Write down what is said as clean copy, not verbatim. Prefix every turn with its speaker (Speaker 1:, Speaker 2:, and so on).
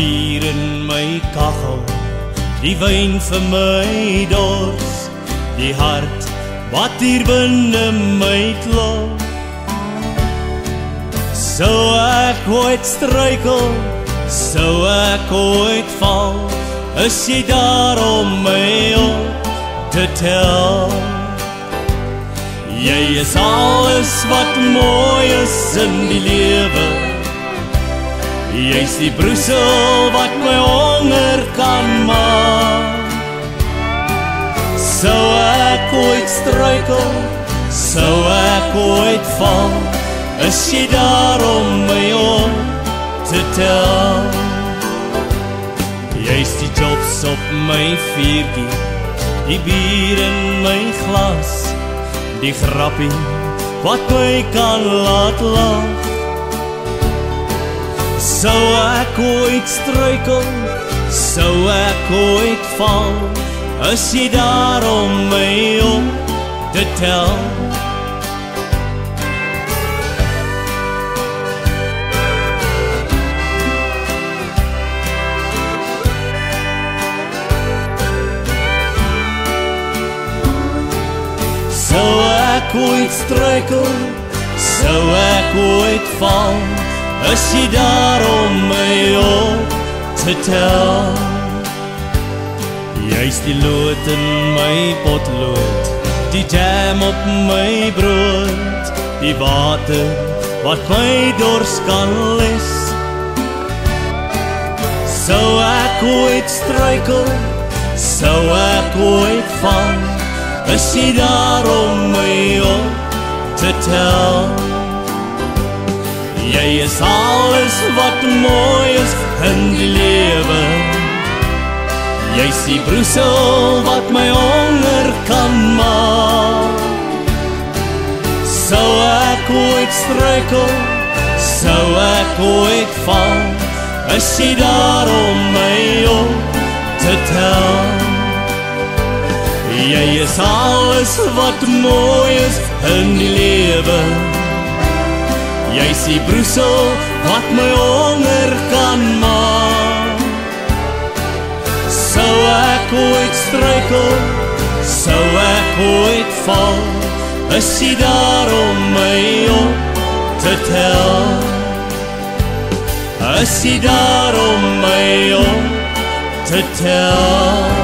Speaker 1: bier in my kachel, die wyn vir my dors, die hart wat hier binne my klop. Sou ek ooit struikel, sou ek ooit val, is jy daar om my op te tel. Jy is alles wat mooi is in die lewe, jy's die broesel wat my honger kan maak. Sou ek ooit struikel, sou ek ooit val, is jy daar om my op te tel. Jy's die jobs op my vuurtjie, die bier in my glas, die grappie wat my kan laat lag. Sou ek ooit struikel, sou ek ooit val, is jy daar om my op te tel. Sou ek ooit struikel, sou ek ooit val, is jy daar om my op te tel. Jy's die lood in my potlood, die jam op my brood, die water wat my dors kan les. Sou ek ooit struikel, sou ek ooit val, is jy daar om my op te tel. Jy is alles wat mooi is in die lewe, jy's die broesel wat my honger kan maak. Sou ek ooit struikel, sou ek ooit val, is jy daar om my op te tel. Jy is alles wat mooi is in die lewe, jy's die broesel wat my honger kan maak. Sou ek ooit struikel, sou ek ooit val, is jy daar om my op te tel. Is jy daar om my op te tel.